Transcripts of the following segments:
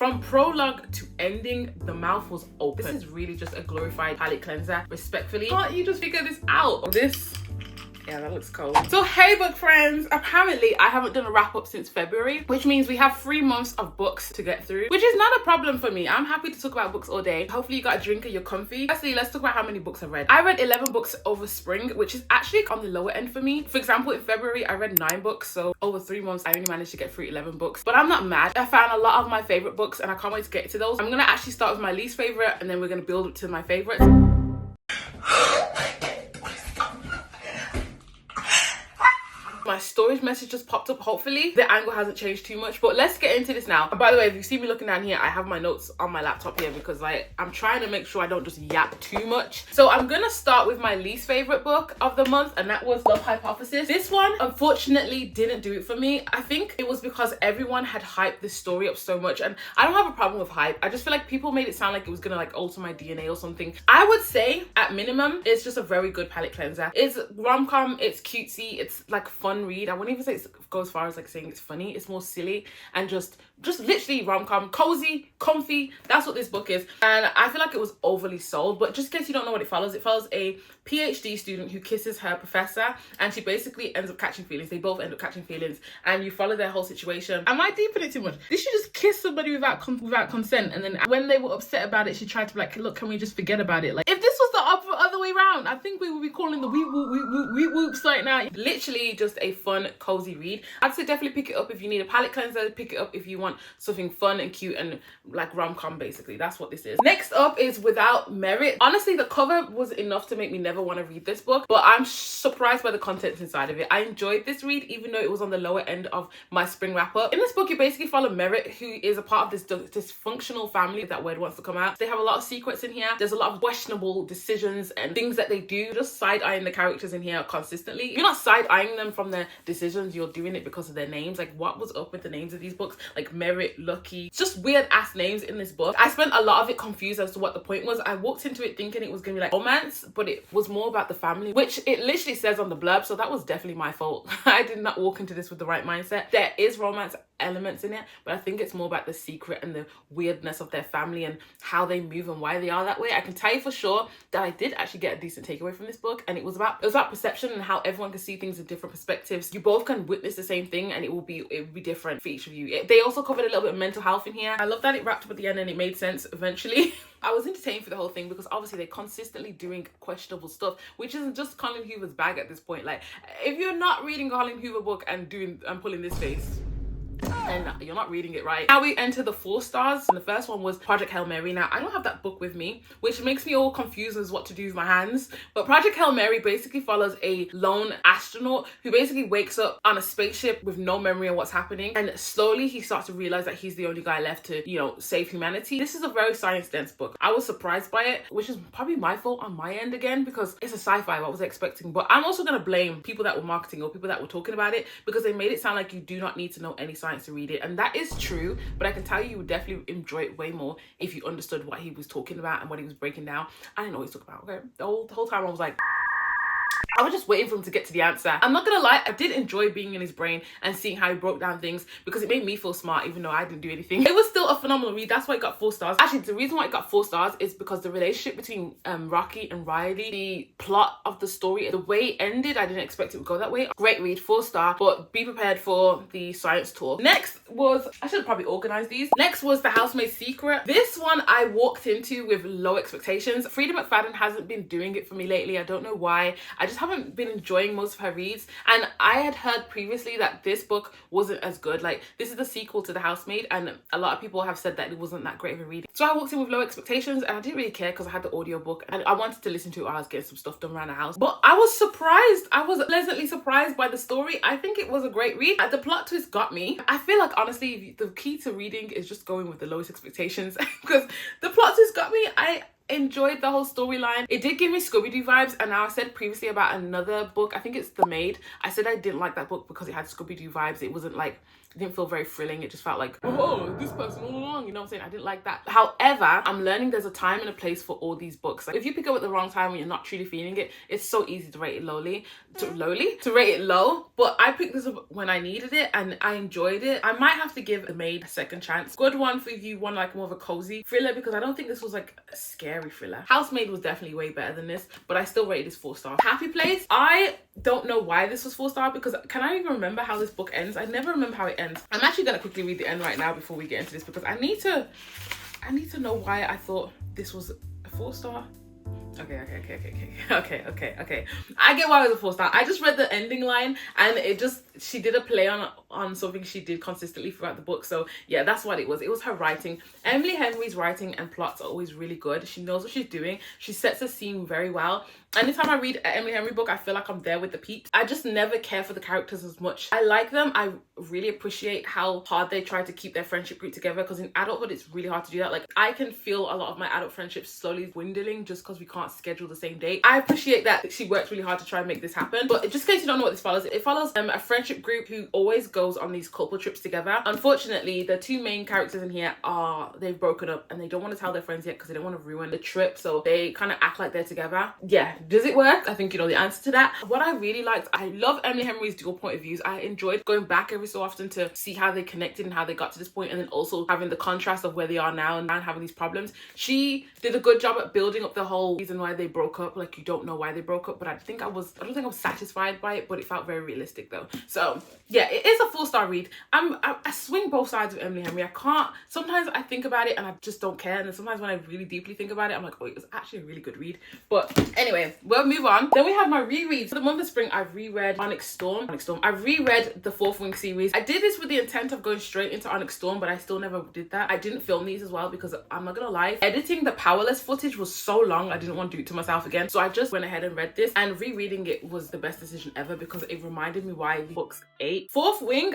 From prologue to ending, the mouth was open. This is really just a glorified palate cleanser, respectfully. Can't you just figure this out? This, yeah, that looks cold. So hey book friends, apparently I haven't done a wrap up since February, which means we have 3 months of books to get through, which is not a problem for me. I'm happy to talk about books all day. Hopefully you got a drink and you're comfy. Firstly, let's talk about how many books I've read. I read 11 books over spring, which is actually on the lower end for me. For example, in February I read 9 books, so over 3 months I only managed to get through 11 books, but I'm not mad. I found a lot of my favorite books and I can't wait to get to those. I'm gonna actually start with my least favorite and then we're gonna build up to my favorites. My storage message just popped up. Hopefully the angle hasn't changed too much, but let's get into this now. And by the way, if you see me looking down here, I have my notes on my laptop here because like I'm trying to make sure I don't just yap too much. So I'm gonna start with my least favorite book of the month, and that was Love Hypothesis. This one unfortunately didn't do it for me. I think it was because everyone had hyped this story up so much, and I don't have a problem with hype. I just feel like people made it sound like it was gonna like alter my DNA or something. I would say at minimum it's just a very good palate cleanser. It's rom-com, it's cutesy, it's like fun read. I wouldn't even say it goes as far as like saying it's funny. It's more silly and just literally rom-com, cozy, comfy. That's what this book is. And I feel like it was overly sold, but just in case you don't know what it follows a PhD student who kisses her professor and she basically ends up catching feelings. They both end up catching feelings and you follow their whole situation. Am I deep in it too much? Did she just kiss somebody without consent, and then when they were upset about it she tried to be like, look, can we just forget about it? Like if this was the other way around, I think we would be calling the whoop whoops right now. Literally just a fun cozy read. I'd say definitely pick it up if you need a palate cleanser. Pick it up if you want something fun and cute and like rom-com. Basically that's what this is. Next up is Without Merit. Honestly, the cover was enough to make me never want to read this book, but I'm surprised by the contents inside of it. I enjoyed this read even though it was on the lower end of my spring wrap up. In this book you basically follow Merit, who is a part of this dysfunctional family. If that word wants to come out. They have a lot of secrets in here. There's a lot of questionable decisions and things that they do. Just side-eyeing the characters in here constantly. You're not side-eyeing them from their decisions, you're doing it because of their names. Like what was up with the names of these books? Like Merit, Lucky, it's just weird ass names in this book. I spent a lot of it confused as to what the point was. I walked into it thinking it was gonna be like romance, but it was more about the family, which it literally says on the blurb, so that was definitely my fault. I did not walk into this with the right mindset. There is romance elements in it, but I think it's more about the secret and the weirdness of their family and how they move and why they are that way. I can tell you for sure that I did actually get a decent takeaway from this book, and it was about perception and how everyone can see things in different perspectives. You both can witness the same thing and it will be different for each of you. They also covered a little bit of mental health in here. I love that it wrapped up at the end and it made sense eventually. I was entertained for the whole thing because obviously they're consistently doing questionable stuff, which isn't just Colin Hoover's bag at this point. Like if you're not reading a Colin Hoover book and pulling this face, and you're not reading it right. Now we enter the 4 stars, and the first one was Project Hail Mary. Now I don't have that book with me, which makes me all confused as what to do with my hands, but Project Hail Mary basically follows a lone astronaut who basically wakes up on a spaceship with no memory of what's happening, and slowly he starts to realize that he's the only guy left to, you know, save humanity. This is a very science dense book. I was surprised by it, which is probably my fault on my end again because it's a sci-fi. What was I expecting? But I'm also going to blame people that were marketing or people that were talking about it because they made it sound like you do not need to know any science to read it, and that is true, but I can tell you would definitely enjoy it way more if you understood what he was talking about and what he was breaking down. I didn't know what he was talking about. Okay, the whole time I was like, I was just waiting for him to get to the answer. I'm not gonna lie, I did enjoy being in his brain and seeing how he broke down things because it made me feel smart even though I didn't do anything. It was still a phenomenal read. That's why it got 4 stars. Actually, the reason why it got 4 stars is because the relationship between Rocky and Riley, the plot of the story, the way it ended, I didn't expect it would go that way. Great read, 4 star, but be prepared for the science talk. Next was, I should have probably organized these. Next was The Housemaid's Secret. This one I walked into with low expectations. Frida McFadden hasn't been doing it for me lately. I don't know why. I just haven't been enjoying most of her reads, and I had heard previously that this book wasn't as good. Like this is the sequel to The Housemaid, and a lot of people have said that it wasn't that great of a read. So I walked in with low expectations and I didn't really care because I had the audiobook and I wanted to listen to it while I was getting some stuff done around the house. But I was surprised. I was pleasantly surprised by the story. I think it was a great read. The plot twist got me. I feel like honestly the key to reading is just going with the lowest expectations because the plot twist got me. I enjoyed the whole storyline. It did give me Scooby-Doo vibes, and now I said previously about another book, I think it's The Maid, I said I didn't like that book because it had Scooby-Doo vibes. It wasn't like It didn't feel very thrilling. It just felt like, oh, this person all along, you know what I'm saying? I didn't like that. However, I'm learning there's a time and a place for all these books. Like, if you pick up at the wrong time when you're not truly feeling it, it's so easy to rate it to rate it low. But I picked this up when I needed it and I enjoyed it. I might have to give The Maid a second chance. Good one for you want like more of a cozy thriller, because I don't think this was like a scary thriller. Housemaid was definitely way better than this, but I still rated this 4 stars. Happy Place, I don't know why this was 4 star, because can I even remember how this book ends? I never remember how it ends. I'm actually gonna quickly read the end right now before we get into this, because I need to know why I thought this was a 4 star. Okay. I get why it was a 4 star. I just read the ending line and she did a play on something she did consistently throughout the book. So yeah, that's what it was. It was her writing. Emily Henry's writing and plots are always really good. She knows what she's doing. She sets a scene very well. Anytime I read an Emily Henry book, I feel like I'm there with the peeps. I just never care for the characters as much. I like them. I really appreciate how hard they try to keep their friendship group together, because in adulthood, it's really hard to do that. Like, I can feel a lot of my adult friendships slowly dwindling just because we can't schedule the same date. I appreciate that she worked really hard to try and make this happen. But just in case you don't know what this follows, it follows a friendship group who always goes on these couple trips together. Unfortunately, the 2 main characters in here they've broken up and they don't want to tell their friends yet because they don't want to ruin the trip. So they kind of act like they're together. Yeah, does it work? I think you know the answer to that. What I really liked, I love Emily Henry's dual point of views. I enjoyed going back every so often to see how they connected and how they got to this point, and then also having the contrast of where they are now and having these problems. She did a good job at building up the whole reason why they broke up. Like, you don't know why they broke up, but I don't think I was satisfied by it, but it felt very realistic though. So yeah, it is a 4 star read. I swing both sides of Emily Henry. Sometimes I think about it and I just don't care, and then sometimes when I really deeply think about it, I'm like, oh, it was actually a really good read. But anyway, we'll move on. Then we have my rereads. For the month of spring, I've reread Onyx Storm. I've reread the 4th Wing series. I did this with the intent of going straight into Onyx Storm, but I still never did that. I didn't film these as well because I'm not gonna lie, editing the Powerless footage was so long, I didn't want to do it to myself again. So I just went ahead and read this, and rereading it was the best decision ever because it reminded me why the book's 8. 4th Wing,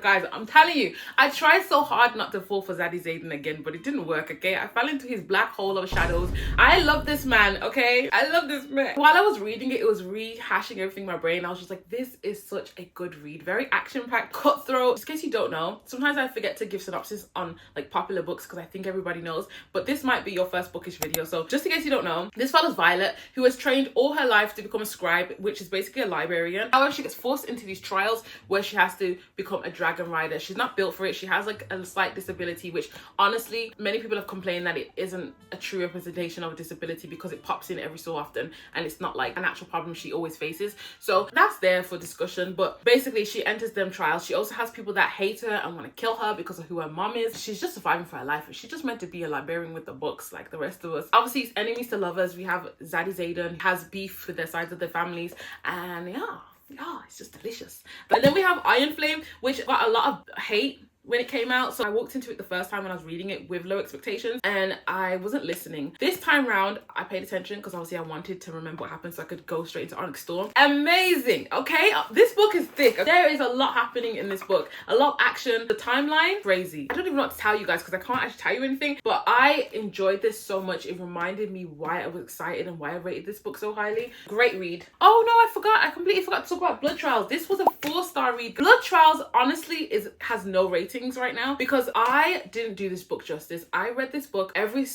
guys, I'm telling you, I tried so hard not to fall for Zadie Zayden again, but it didn't work, okay? I fell into his black hole of shadows. I love this man, okay? I love this man. While I was reading it was rehashing everything in my brain. I was just like, this is such a good read. Very action-packed, cutthroat. Just in case you don't know, sometimes I forget to give synopsis on like popular books because I think everybody knows, but this might be your first bookish video. So just in case you don't know, this follows Violet, who has trained all her life to become a scribe, which is basically a librarian. However, she gets forced into these trials where she has to become a dragon rider. She's not built for it. She has like a slight disability, which honestly, many people have complained that it isn't a true representation of a disability because it pops in every so often and it's not like an actual problem she always faces. So that's there for discussion, but basically she enters them trials. She also has people that hate her and want to kill her because of who her mom is. She's just surviving for her life. She's just meant to be a librarian with the books like the rest of us. Obviously, it's enemies to lovers. We have Zadie Zayden has beef with their sides of their families, and yeah, it's just delicious. But then we have Iron Flame, which got a lot of hate when it came out. So I walked into it the first time when I was reading it with low expectations and I wasn't listening. This time round I paid attention because obviously I wanted to remember what happened so I could go straight into Onyx Storm. Amazing, okay? This book is thick. There is a lot happening in this book. A lot of action. The timeline, crazy. I don't even know what to tell you guys because I can't actually tell you anything, but I enjoyed this so much. It reminded me why I was excited and why I rated this book so highly. Great read. Oh no, I completely forgot to talk about Blood Trials. This was a 4-star read. Blood Trials honestly has no ratings right now because I didn't do this book justice. I read this book every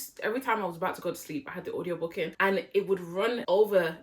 time I was about to go to sleep. I had the audiobook in and it would run over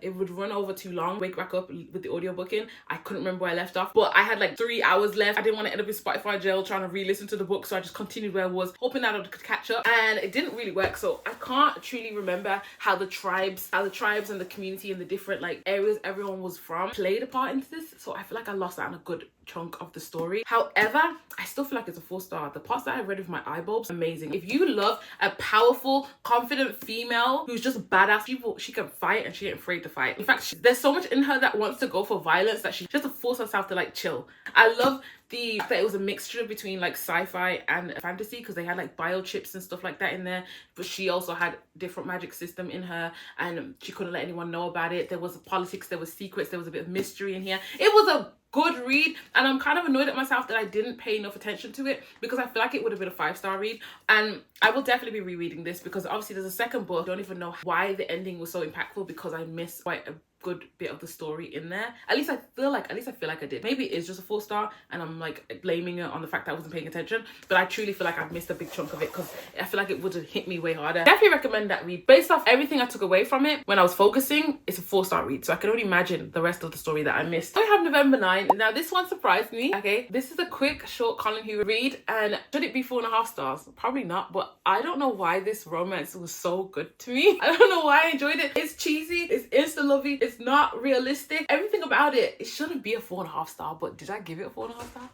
too long. Wake back up with the audiobook in. I couldn't remember where I left off, but I had like 3 hours left. I didn't want to end up in Spotify jail trying to re-listen to the book, so I just continued where I was, hoping that I could catch up, and it didn't really work. So I can't truly remember how the tribes and the community and the different like areas everyone was from played a part into this. So I feel like I lost out on a good chunk of the story. However, I still feel like it's a 4-star. The parts that I read with my eyebulbs, amazing. If you love a powerful, confident female who's just badass, she can fight and she ain't afraid to fight. In fact, there's so much in her that wants to go for violence that she just to force herself to like chill. I love that it was a mixture between like sci-fi and fantasy because they had like biochips and stuff like that in there, but she also had different magic system in her and she couldn't let anyone know about it. There was politics, there was secrets, there was a bit of mystery in here. It was a good read, and I'm kind of annoyed at myself that I didn't pay enough attention to it because I feel like it would have been a 5-star read. And I will definitely be rereading this because obviously there's a second book. I don't even know why the ending was so impactful because I missed quite a good bit of the story in there. At least I feel like I did. Maybe it's just a 4-star and I'm like blaming it on the fact that I wasn't paying attention, but I truly feel like I've missed a big chunk of it because I feel like it would have hit me way harder. Definitely recommend that read. Based off everything I took away from it when I was focusing, it's a 4-star read, so I can only imagine the rest of the story that I missed. I have November 9. Now this one surprised me. Okay, this is a quick short Colin Hoover read, and should it be 4.5 stars? Probably not, but I don't know why this romance was so good to me. I don't know why I enjoyed it. It's cheesy, it's insta lovey, it's not realistic. Everything about it shouldn't be a 4.5 star, but did I give it a 4.5 star?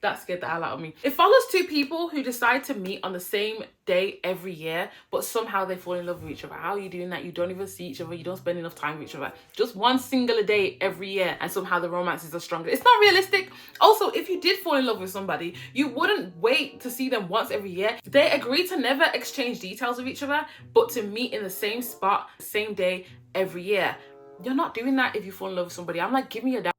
That scared the hell out of me. It follows two people who decide to meet on the same day every year, but somehow they fall in love with each other. How are you doing that? You don't even see each other. You don't spend enough time with each other. Just one singular day every year, and somehow the romances are stronger. It's not realistic. Also, if you did fall in love with somebody, you wouldn't wait to see them once every year. They agree to never exchange details with each other, but to meet in the same spot, same day every year. You're not doing that if you fall in love with somebody. I'm like, give me a damn.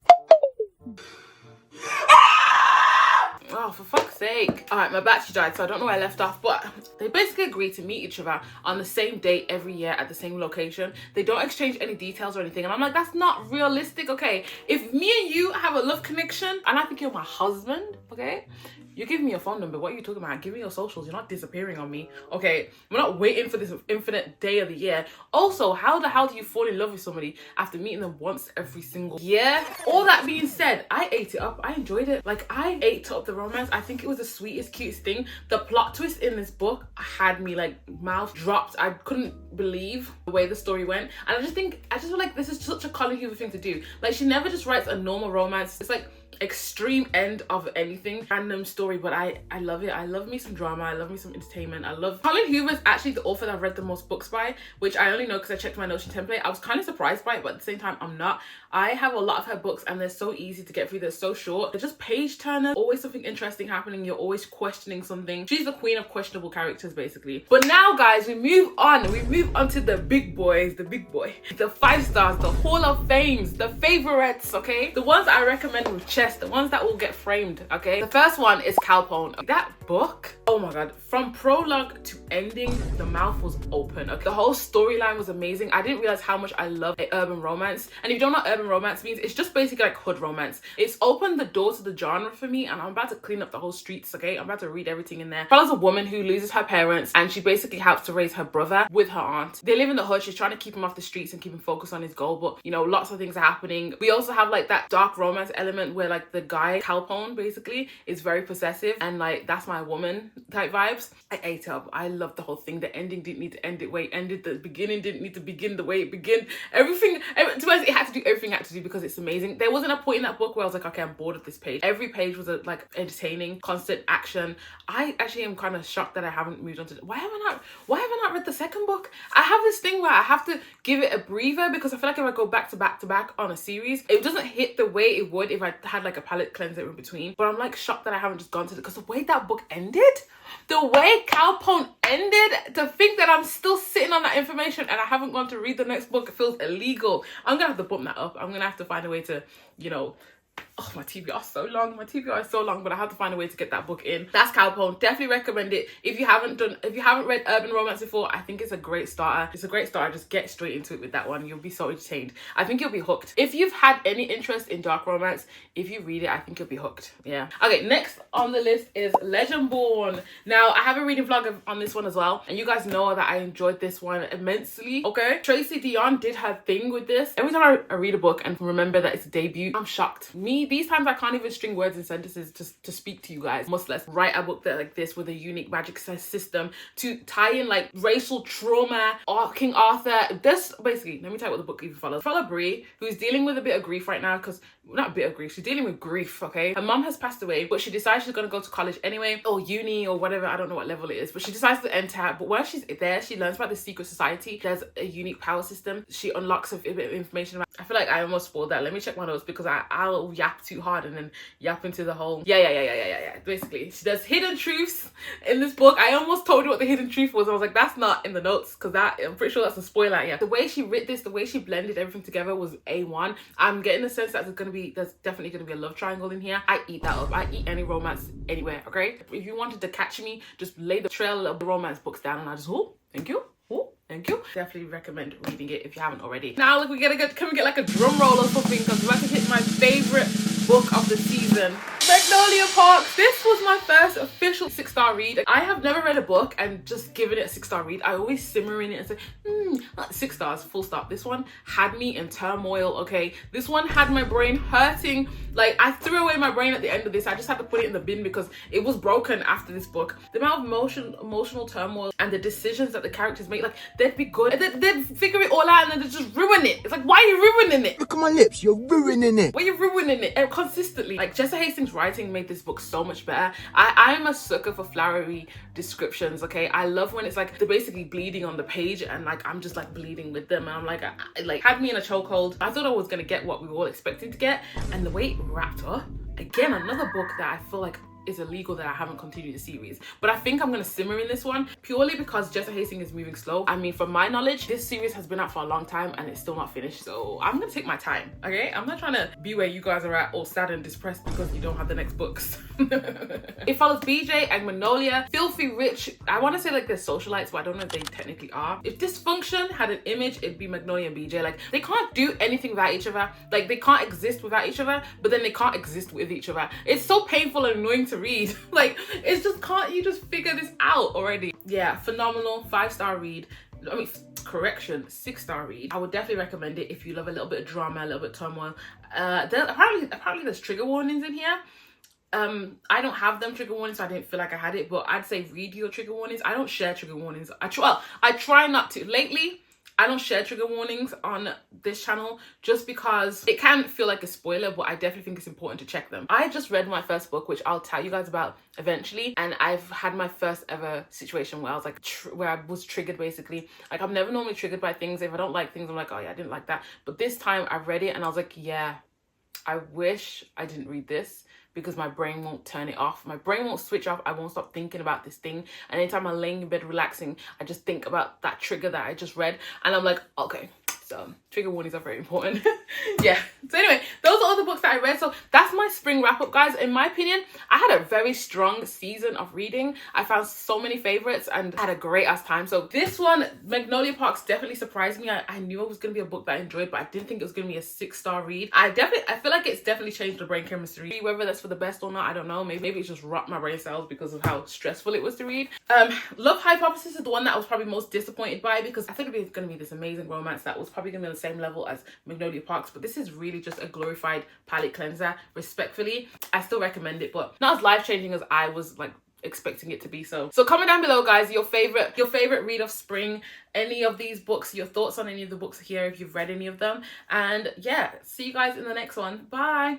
Oh, for fuck's sake. All right, my battery died, so I don't know where I left off, but they basically agree to meet each other on the same date every year at the same location. They don't exchange any details or anything. And I'm like, that's not realistic, okay? If me and you have a love connection and I think you're my husband, okay? You're giving me your phone number. What are you talking about? Give me your socials. You're not disappearing on me. Okay, we're not waiting for this infinite day of the year. Also, how the hell do you fall in love with somebody after meeting them once every single year? All that being said, I ate it up. I enjoyed it. Like, I ate up the romance. I think it was the sweetest, cutest thing. The plot twist in this book had me like mouth dropped. I couldn't believe the way the story went. And I just feel like this is such a Colin Hoover thing to do. Like, she never just writes a normal romance. It's like extreme end of anything, random story, but I love it. I love me some drama. I love me some entertainment. I love Colin Hoover's actually the author that I've read the most books by, which I only know because I checked my Notion template. I was kind of surprised by it, but at the same time I'm not. I have a lot of her books and they're so easy to get through. They're so short. They're just page turners. Always something interesting happening. You're always questioning something. She's the queen of questionable characters basically. But now guys, we move on to the big boys, the 5 stars, the Hall of Fames, the favorites, okay? The ones I recommend with chest, the ones that will get framed, okay? The first one is Cowpone. That book, oh my god, from prologue to ending, the mouth was open. Okay? The whole storyline was amazing. I didn't realize how much I love urban romance. And if you don't know what urban romance means, it's just basically like hood romance. It's opened the door to the genre for me, and I'm about to clean up the whole streets, okay? I'm about to read everything in there. Follows a woman who loses her parents, and she basically helps to raise her brother with her aunt. They live in the hood. She's trying to keep him off the streets and keep him focused on his goal, but you know, lots of things are happening. We also have like that dark romance element where like the guy, Cowpone, basically is very possessive and like, that's my woman type vibes. I ate up. I loved the whole thing. The ending didn't need to end it way it ended. The beginning didn't need to begin the way it began. Everything, to be honest, it had to do everything it had to do because it's amazing. There wasn't a point in that book where I was like, okay, I'm bored of this page. Every page was like entertaining, constant action. I actually am kind of shocked that I haven't moved on to why have I not read the second book? I have this thing where I have to give it a breather because I feel like if I go back to back on a series, it doesn't hit the way it would if I had like a palette cleanser in between. But I'm like shocked that I haven't just gone to it because the way that book ended, the way Cowpone ended, to think that I'm still sitting on that information and I haven't gone to read the next book feels illegal. I'm gonna have to bump that up. I'm gonna have to find a way to, you know, oh, my TBR is so long. My TBR is so long, but I have to find a way to get that book in. That's Cowpone. Definitely recommend it. If you haven't read urban romance before, I think it's a great starter. It's a great starter. Just get straight into it with that one. You'll be so entertained. I think you'll be hooked. If you've had any interest in dark romance, if you read it, I think you'll be hooked. Yeah. Okay, next on the list is Legendborn. Now, I have a reading vlog on this one as well, and you guys know that I enjoyed this one immensely. Okay, Tracy Dion did her thing with this. Every time I read a book and remember that it's a debut, I'm shocked. These times I can't even string words and sentences to speak to you guys, much less write a book that like this with a unique magic system to tie in like racial trauma or King Arthur. This basically, let me tell you what the book even follows. Follow Brie, who's dealing with a bit of grief right now, because not a bit of grief, she's dealing with grief, okay? Her mom has passed away, but she decides she's gonna go to college anyway, or uni or whatever, I don't know what level it is, but she decides to enter. But while she's there, she learns about the secret society. There's a unique power system. She unlocks a bit of information about. I feel like I almost spoiled that. Let me check my notes because I'll yap too hard and then yap into the whole yeah. Basically, she does hidden truths in this book. I almost told you what the hidden truth was. I was like, that's not in the notes because I'm pretty sure that's a spoiler. Yeah, the way she writ this, the way she blended everything together was A1. I'm getting the sense that there's definitely gonna be a love triangle in here. I eat that up. I eat any romance anywhere. Okay, if you wanted to catch me, just lay the trail of the romance books down and I just, oh, thank you. Oh, thank you. Definitely recommend reading it if you haven't already. Now, look, can we get like a drum roll or something? Because we're about to hit my favorite book of the season, Magnolia Parks. This was my first official 6-star read. I have never read a book and just given it a 6-star read. I always simmer in it and say, 6 stars, full stop. This one had me in turmoil, okay? This one had my brain hurting. Like, I threw away my brain at the end of this. I just had to put it in the bin because it was broken after this book. The amount of emotional turmoil and the decisions that the characters make, like, they'd be good. They'd figure it all out and then they'd just ruin it. It's like, why are you ruining it? Look at my lips, you're ruining it. Why are you ruining it? And consistently. Like, Jessa Hastings' writing made this book so much better. I'm a sucker for flowery descriptions, okay? I love when it's like they're basically bleeding on the page and like I'm just like bleeding with them, and I'm like, like had me in a chokehold. I thought I was gonna get what we were all expecting to get, and the way it wrapped up, again, another book that I feel like is illegal that I haven't continued the series. But I think I'm gonna simmer in this one purely because Jessa Hastings is moving slow. I mean, from my knowledge, this series has been out for a long time and it's still not finished. So I'm gonna take my time, okay? I'm not trying to be where you guys are at, all sad and depressed because you don't have the next books. It follows BJ and Magnolia, filthy rich. I want to say like they're socialites, but I don't know if they technically are. If dysfunction had an image, it'd be Magnolia and BJ. Like, they can't do anything without each other. Like, they can't exist without each other, but then they can't exist with each other. It's so painful and annoying to read. Like, it's just, can't you just figure this out already? Yeah, phenomenal 5-star read. I mean, correction, 6-star read. I would definitely recommend it if you love a little bit of drama, a little bit of turmoil. Apparently there's trigger warnings in here. I don't have them trigger warnings, so I didn't feel like I had it, but I'd say read your trigger warnings. I don't share trigger warnings. I try not to. Lately, I don't share trigger warnings on this channel just because it can feel like a spoiler, but I definitely think it's important to check them. I just read my first book, which I'll tell you guys about eventually, and I've had my first ever situation where I was like, where I was triggered basically. Like, I'm never normally triggered by things. If I don't like things, I'm like, oh yeah, I didn't like that. But this time I read it and I was like, yeah, I wish I didn't read this, because my brain won't turn it off. My brain won't switch off. I won't stop thinking about this thing. And anytime I'm laying in bed relaxing, I just think about that trigger that I just read. And I'm like, okay, so trigger warnings are very important. Yeah. So anyway, those are all the books that I read. So that's my spring wrap up, guys. In my opinion, I had a very strong season of reading. I found so many favorites and had a great ass time. So this one, Magnolia Parks, definitely surprised me. I knew it was going to be a book that I enjoyed, but I didn't think it was going to be a 6-star read. I feel like it's definitely changed the brain chemistry. Whether that's for the best or not, I don't know. Maybe it's just rocked my brain cells because of how stressful it was to read. Love Hypothesis is the one that I was probably most disappointed by, because I thought it was going to be this amazing romance that was probably going to be on the same level as Magnolia Parks, but this is really just a glorified palette cleanser. Respectfully, I still recommend it, but not as life-changing as I was like expecting it to be. So comment down below, guys, your favorite read of spring, any of these books, your thoughts on any of the books here if you've read any of them. And yeah, see you guys in the next one. Bye.